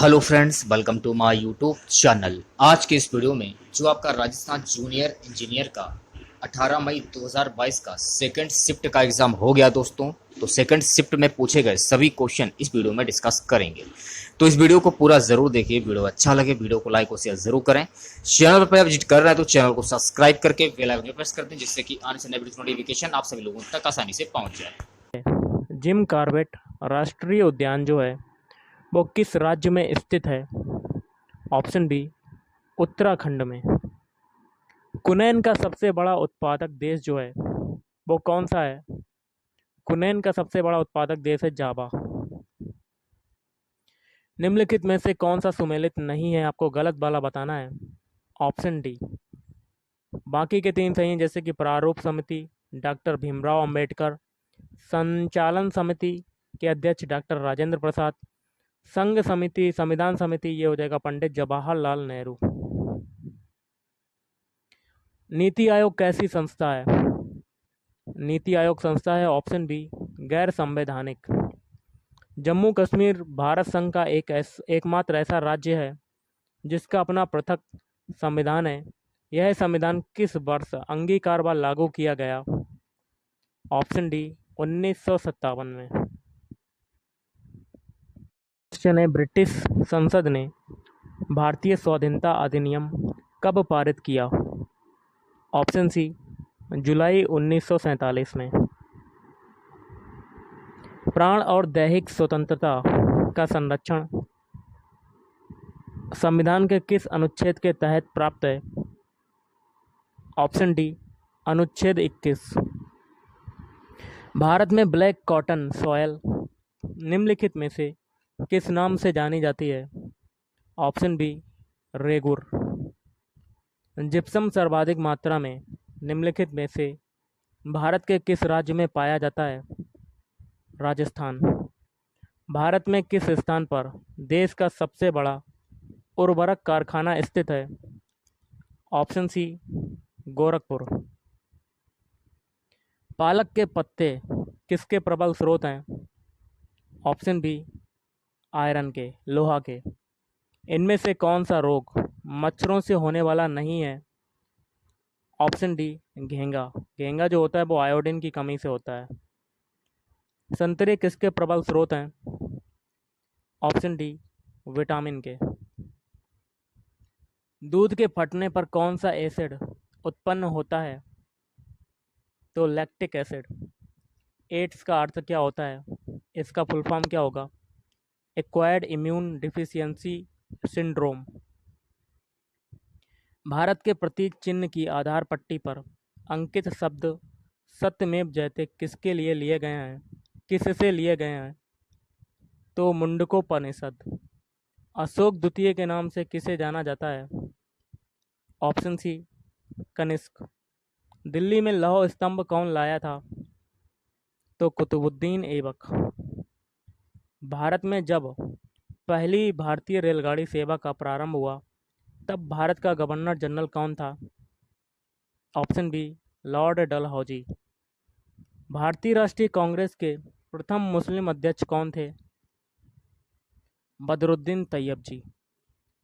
Hello friends, welcome to my YouTube channel. आज के इस वीडियो में जो आपका राजस्थान जूनियर इंजीनियर का 18 मई 2022 का सेकंड शिफ्ट का एग्ज़ाम हो गया दोस्तों। तो सेकंड शिफ्ट में पूछे गए सभी क्वेश्चन इस वीडियो में डिस्कस करेंगे। तो इस वीडियो को पूरा ज़रूर देखिए। वीडियो अच्छा लगे वीडियो को लाइक और शेयर ज़रूर करें। चैनल पर विजिट कर रहे हैं तो चैनल को सब्सक्राइब करके बेल आइकन प्रेस कर दें, जिससे कि आने से नए वीडियो नोटिफिकेशन आप सभी लोगों तक आसानी से पहुंच जाए। जिम कॉर्बेट राष्ट्रीय उद्यान जो है वो किस राज्य में स्थित है? ऑप्शन बी, उत्तराखंड में। कुनैन का सबसे बड़ा उत्पादक देश जो है वो कौन सा है? कुनैन का सबसे बड़ा उत्पादक देश है जावा। निम्नलिखित में से कौन सा सुमेलित नहीं है? आपको गलत वाला बताना है। Option D. बाकी के तीन सही हैं, जैसे कि प्रारूप समिति, डॉक्टर भीमराव अंबेडकर, संचालन समिति के अध्यक्ष डॉक्टर राजेंद्र प्रसाद, संघ समिति, संविधान समिति, ये हो जाएगा पंडित जवाहरलाल नेहरू। नीति आयोग कैसी संस्था है? नीति आयोग संस्था है ऑप्शन बी, गैर संवैधानिक। जम्मू कश्मीर भारत संघ का एकमात्र ऐसा राज्य है जिसका अपना पृथक संविधान है। यह संविधान किस वर्ष अंगीकार व लागू किया गया? ऑप्शन डी, 1957 में। क्वेश्चन है, ब्रिटिश संसद ने भारतीय स्वाधीनता अधिनियम कब पारित किया? ऑप्शन सी, जुलाई 1947 में। प्राण और दैहिक स्वतंत्रता का संरक्षण संविधान के किस अनुच्छेद के तहत प्राप्त है? ऑप्शन डी, अनुच्छेद 21। भारत में ब्लैक कॉटन सॉयल निम्नलिखित में से किस नाम से जानी जाती है? Option B, regur. जिप्सम सर्वाधिक मात्रा में निम्नलिखित में से भारत के किस राज्य में पाया जाता है? राजस्थान। भारत में किस स्थान पर देश का सबसे बड़ा उर्वरक कारखाना स्थित है? Option C, Gorakhpur. पालक के पत्ते किसके प्रबल स्रोत हैं? ऑप्शन बी, आयरन के, लोहा के। इनमें से कौन सा रोग मच्छरों से होने वाला नहीं है? Option D, घेंगा। घेंगा जो होता है वो आयोडीन की कमी से होता है। संतरे किसके प्रबल स्रोत हैं? ऑप्शन डी, विटामिन के। दूध के फटने पर कौन सा एसिड उत्पन्न होता है? तो लैक्टिक एसिड। एड्स का अर्थ क्या होता है? इसका फुल फॉर्म क्या होगा? Acquired immune deficiency syndrome. Bharat के प्रतीक चिन्ह की आधार पट्टी पर अंकित शब्द सत्यमेव जयते किसके लिए लिए गए हैं? किससे लिए गए हैं? तो मुंडकोपनिषद। अशोक द्वितीय के नाम से किसे जाना जाता है? ऑप्शन सी, कनिष्क। दिल्ली में लौह स्तंभ कौन लाया था? तो कुतुबुद्दीन ऐबक। भारत में जब पहली भारतीय रेलगाड़ी सेवा का प्रारंभ हुआ तब भारत का गवर्नर जनरल कौन था? Option B, Lord Dalhousie. भारतीय राष्ट्रीय कांग्रेस के प्रथम मुस्लिम अध्यक्ष कौन थे? बदरुद्दीन तैयब जी।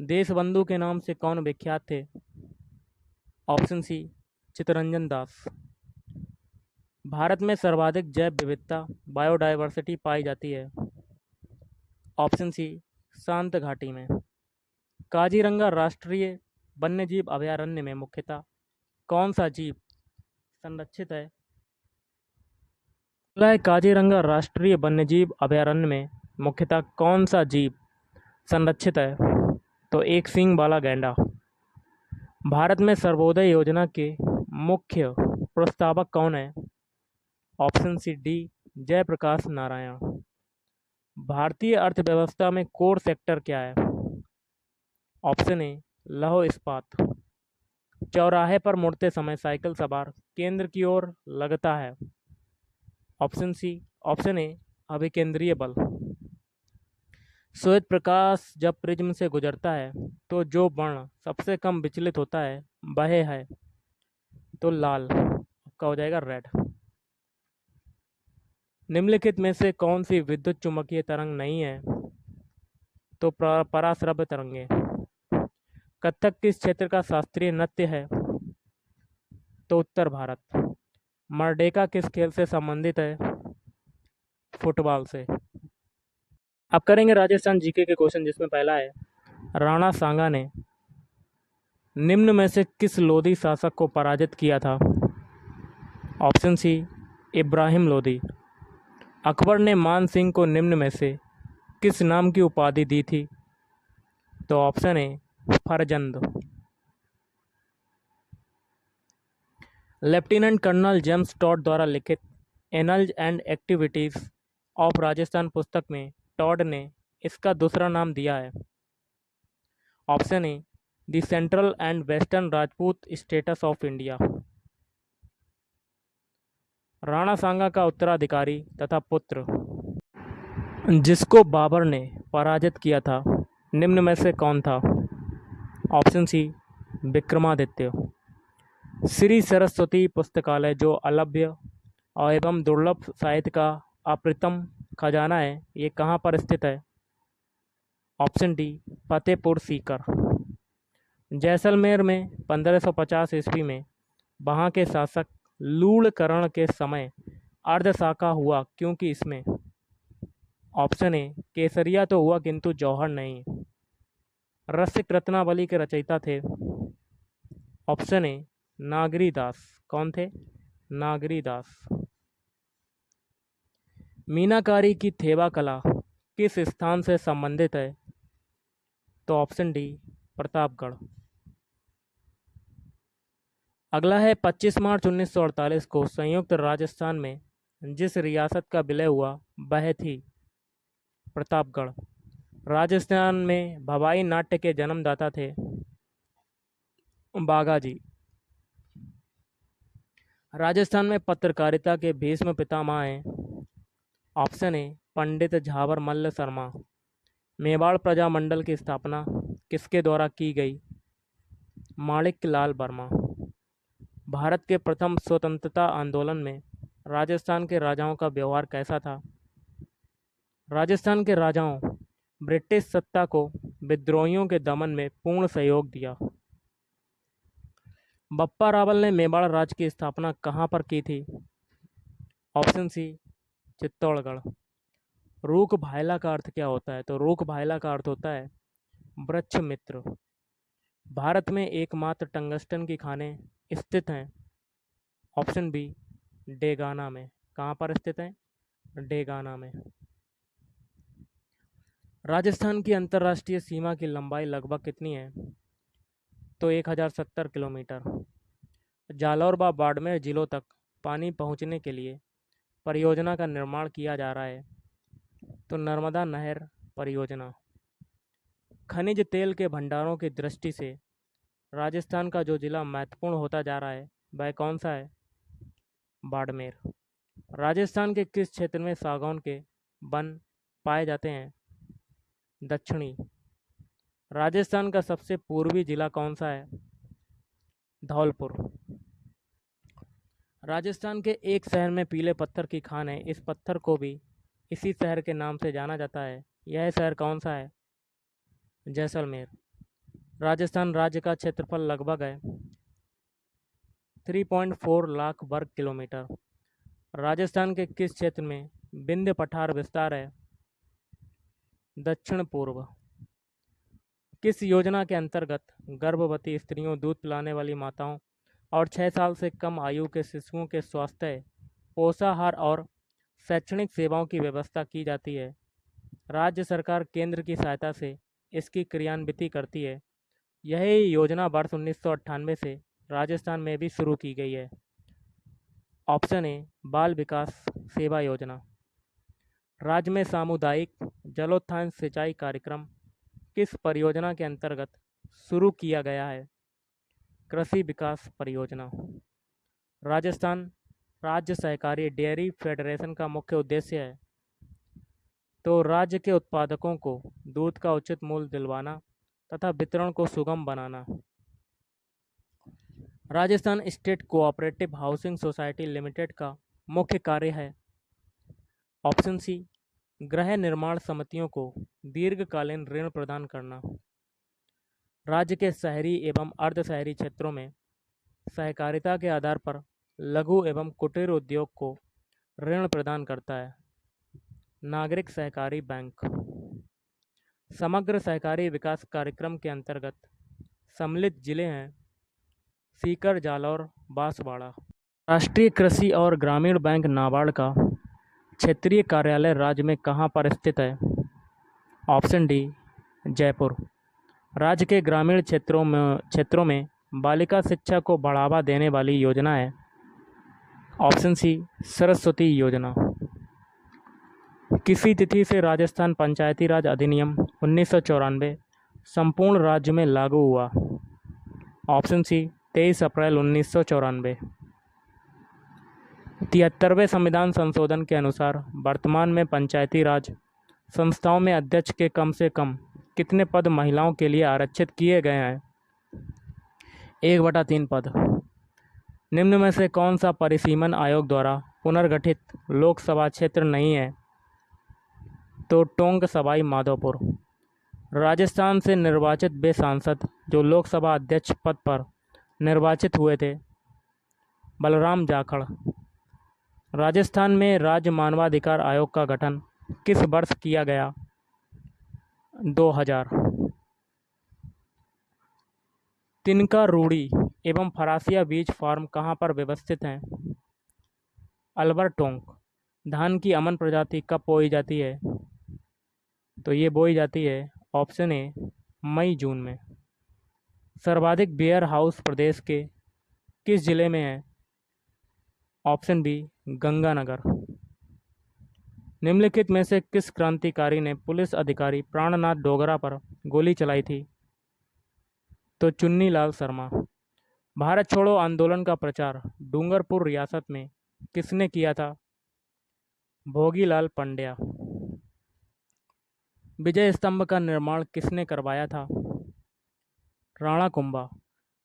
देशबंधु के नाम से कौन विख्यात थे? Option C, Chittaranjan Das. भारत में सर्वाधिक जैव विविधता बायोडायवर्सिटी पाई जाती है? ऑप्शन सी, शांत घाटी में। काजीरंगा राष्ट्रीय वन्यजीव अभयारण्य में मुख्यतः कौन सा जीव संरक्षित है? काजीरंगा राष्ट्रीय वन्यजीव अभयारण्य में मुख्यतः कौन सा जीव संरक्षित है? तो एक सींग वाला गैंडा। भारत में सर्वोदय योजना के मुख्य प्रस्तावक कौन है? Option C, D, Jayaprakash Narayan. भारतीय अर्थव्यवस्था में कोर सेक्टर क्या है? ऑप्शन ए, लौह इस्पात। चौराहे पर मुड़ते समय साइकिल सवार केंद्र की ओर लगता है? ऑप्शन ए, अभिकेंद्रीय बल। श्वेत प्रकाश जब प्रिज्म से गुजरता है तो जो वर्ण सबसे कम विचलित होता है वह है? तो लाल, का हो जाएगा रेड। निम्नलिखित में से कौन सी विद्युत चुम्बकीय तरंग नहीं है? तो पराश्रव्य तरंगे। कथक किस क्षेत्र का शास्त्रीय नृत्य है? तो उत्तर भारत। मरडेका किस खेल से संबंधित है? फुटबॉल से। अब करेंगे राजस्थान जीके के क्वेश्चन, जिसमें पहला है, राणा सांगा ने निम्न में से किस लोधी शासक को पराजित किया था? Option C, Ibrahim Lodhi. अकबर ने मान सिंह को निम्न में से किस नाम की उपाधि दी थी? तो ऑप्शन ए, फरजंद। लेफ्टिनेंट कर्नल जेम्स टॉड द्वारा लिखित annals and activities of Rajasthan पुस्तक में टॉड ने इसका दूसरा नाम दिया है। Option A, the central and western Rajput states of India. Rana Sanga का उत्तराधिकारी तथा पुत्र जिसको बाबर ने पराजित किया था, निम्न में से कौन था? Option C, Vikramaditya. श्री सरस्वती पुस्तकालय, जो अलभ्य और एवं दुर्लभ साहित्य का अप्रतिम खजाना है, ये कहाँ पर स्थित है? Option D, Fatehpur Sikar. जैसलमेर में 1550 ईस्वी में वहाँ के शासक लूणकरण के समय अर्धशाखा हुआ, क्योंकि इसमें ऑप्शन ए, केसरिया तो हुआ किंतु जौहर नहीं। रसिक रत्नावली के रचयिता थे ऑप्शन ए, नागरी दास। कौन थे? नागरी दास। मीनाकारी की थेवा कला किस स्थान से संबंधित है? तो ऑप्शन डी, प्रतापगढ़। अगला है 25 मार्च 1948 को संयुक्त राजस्थान में जिस रियासत का विलय हुआ वह थी प्रतापगढ़। राजस्थान में भवाई नाट्य के जन्मदाता थे बाघाजी। राजस्थान में पत्रकारिता के भीष्म पितामह हैं। ऑप्शन ए, पंडित झावर मल्ल शर्मा। मेवाड़ प्रजामंडल की स्थापना किसके द्वारा की गई? माणिक लाल वर्मा। भारत के प्रथम स्वतंत्रता आंदोलन में राजस्थान के राजाओं का व्यवहार कैसा था? राजस्थान के राजाओं ब्रिटिश सत्ता को विद्रोहियों के दमन में पूर्ण सहयोग दिया। बप्पा रावल ने मेवाड़ राज्य की स्थापना कहाँ पर की थी? Option C, Chittorgarh. रूख भायला का अर्थ क्या होता है? तो रूख भायला का अर्थ होता है वृक्ष मित्र। भारत में एकमात्र टंगस्टन की खानें स्थित हैं। ऑप्शन बी, डेगाना में। कहाँ पर स्थित हैं? डेगाना में। राजस्थान की अंतर्राष्ट्रीय सीमा की लंबाई लगभग कितनी है? तो 1070 किलोमीटर। जालौर व बाड़मेर जिलों तक पानी पहुंचने के लिए परियोजना का निर्माण किया जा रहा है। तो नर्मदा नहर परियोजना। खनिज तेल के भंडारों की दृष्टि से राजस्थान का जो जिला महत्वपूर्ण होता जा रहा है वह कौन सा है? बाड़मेर। राजस्थान के किस क्षेत्र में सागौन के वन पाए जाते हैं? दक्षिणी। राजस्थान का सबसे पूर्वी जिला कौन सा है? धौलपुर। राजस्थान के एक शहर में पीले पत्थर की खान है। इस पत्थर को भी इसी शहर के नाम से जाना जाता है। यह शहर कौन सा है? जैसलमेर। राजस्थान राज्य का क्षेत्रफल लगभग है 3.4 लाख वर्ग किलोमीटर। राजस्थान के किस क्षेत्र में विंध्य पठार विस्तार है? दक्षिण पूर्व। किस योजना के अंतर्गत गर्भवती स्त्रियों, दूध पिलाने वाली माताओं और 6 साल से कम आयु के शिशुओं के स्वास्थ्य, पोषाहार और शैक्षणिक सेवाओं की व्यवस्था की जाती है? राज्य सरकार केंद्र की सहायता से इसकी क्रियान्वित करती है। यह योजना वर्ष 1998 से राजस्थान में भी शुरू की गई है। ऑप्शन ए, बाल विकास सेवा योजना। राज्य में सामुदायिक जलोत्थान सिंचाई कार्यक्रम किस परियोजना के अंतर्गत शुरू किया गया है? कृषि विकास परियोजना। राजस्थान राज्य सहकारी डेयरी फेडरेशन का मुख्य उद्देश्य है तो राज्य के उत्पादकों को दूध का उचित मूल्य दिलवाना तथा वितरण को सुगम बनाना। Rajasthan state cooperative housing society limited का मुख्य कार्य है? ऑप्शन सी, गृह निर्माण समितियों को दीर्घकालीन ऋण प्रदान करना। राज्य के शहरी एवं अर्ध शहरी क्षेत्रों में सहकारिता के आधार पर लघु एवं कुटीर उद्योग को ऋण प्रदान करता है। नागरिक सहकारी बैंक समग्र सहकारी विकास कार्यक्रम के अंतर्गत सम्मिलित जिले हैं सीकर, जालौर, बांसवाड़ा। राष्ट्रीय कृषि और ग्रामीण बैंक नाबार्ड का क्षेत्रीय कार्यालय राज्य में कहाँ पर स्थित है? Option D, Jaipur. राज्य के ग्रामीण क्षेत्रों में बालिका शिक्षा को बढ़ावा देने वाली योजना है। ऑप्शन सी, सरस्वती योजना। किसी तिथि से राजस्थान पंचायती राज अधिनियम 1994 संपूर्ण राज्य में लागू हुआ? ऑप्शन सी, 23 अप्रैल 1994। 73वें संविधान संशोधन के अनुसार वर्तमान में पंचायती राज संस्थाओं में अध्यक्ष के कम से कम कितने पद महिलाओं के लिए आरक्षित किए गए हैं? 1/3 पद। निम्न में से कौन सा परिसीमन आयोग द्वारा पुनर्गठित लोकसभा क्षेत्र नहीं है? तो टोंक सवाई माधोपुर। राजस्थान से निर्वाचित वे सांसद जो लोकसभा अध्यक्ष पद पर निर्वाचित हुए थे, बलराम जाखड़। राजस्थान में राज्य मानवाधिकार आयोग का गठन किस वर्ष किया गया? 2000। तिनका रूड़ी एवं फरासिया बीज फार्म कहाँ पर व्यवस्थित हैं? अलवर, टोंक। धान की अमन प्रजाति कब बोई जाती है? तो ये बोई जाती है ऑप्शन ए, मई जून में। सर्वाधिक वेयर हाउस प्रदेश के किस जिले में है? Option B, Ganganagar. निम्नलिखित में से किस क्रांतिकारी ने पुलिस अधिकारी प्राणनाथ डोगरा पर गोली चलाई थी? तो चुन्नीलाल शर्मा। भारत छोड़ो आंदोलन का प्रचार डूंगरपुर रियासत में किसने किया था? भोगीलाल पंड्या। विजय स्तंभ का निर्माण किसने करवाया था? राणा कुंभा।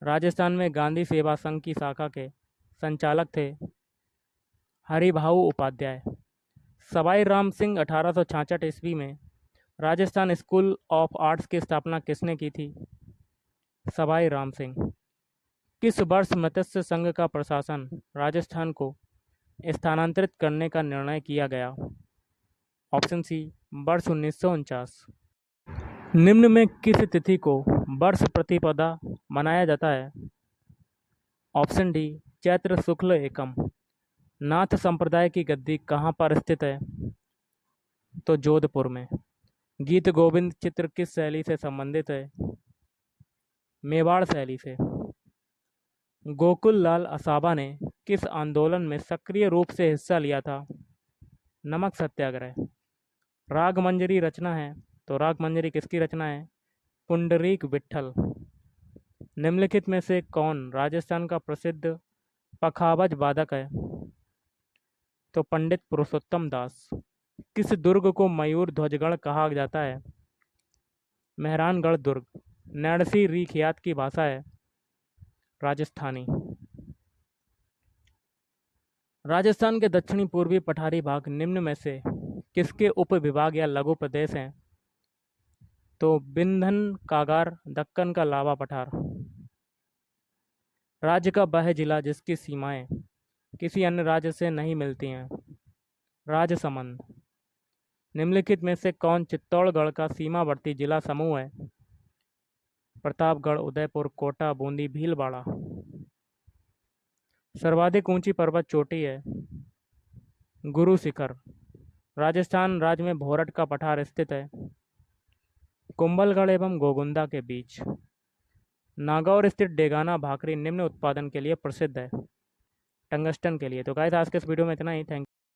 राजस्थान में गांधी सेवा संघ की शाखा के संचालक थे हरिभाऊ उपाध्याय। सवाई राम सिंह 1866 ईस्वी में राजस्थान स्कूल ऑफ आर्ट्स की स्थापना किसने की थी? सवाई राम सिंह। किस वर्ष मत्स्य संघ का प्रशासन राजस्थान को स्थानांतरित करने का निर्णय किया गया? ऑप्शन सी, वर्ष 1949। निम्न में किस तिथि को वर्ष प्रतिपदा मनाया जाता है? ऑप्शन डी, चैत्र शुक्ल एकम। नाथ संप्रदाय की गद्दी कहाँ पर स्थित है? तो जोधपुर में। गीत गोविंद चित्र किस शैली से संबंधित है? मेवाड़ शैली से। गोकुल लाल असाबा ने किस आंदोलन में सक्रिय रूप से हिस्सा लिया था? नमक सत्याग्रह। रागमंजरी रचना है, तो रागमंजरी किसकी रचना है? पुंडरीक विट्ठल। निम्नलिखित में से कौन राजस्थान का प्रसिद्ध पखावज वादक है? तो पंडित पुरुषोत्तम दास। किस दुर्ग को मयूर ध्वजगढ़ कहा जाता है? मेहरानगढ़ दुर्ग। नैणसी री ख्यात की भाषा है राजस्थानी। राजस्थान के दक्षिणी पूर्वी पठारी भाग निम्न में से किसके उप विभाग या लघु प्रदेश हैं? तो बिंधन कागार, दक्कन का लावा पठार। राज्य का वह जिला जिसकी सीमाएं किसी अन्य राज्य से नहीं मिलती हैं? राजसमंद। निम्नलिखित में से कौन चित्तौड़गढ़ का सीमावर्ती जिला समूह है? प्रतापगढ़, उदयपुर, कोटा, बूंदी, भीलवाड़ा। सर्वाधिक ऊंची पर्वत चोटी है गुरु शिखर। राजस्थान राज्य में भोरट का पठार स्थित है कुंभलगढ़ एवं गोगुंदा के बीच। नागौर स्थित डेगाना भाखरी निम्न उत्पादन के लिए प्रसिद्ध है, टंगस्टन के लिए। तो गाइस आज के इस वीडियो में इतना ही। थैंक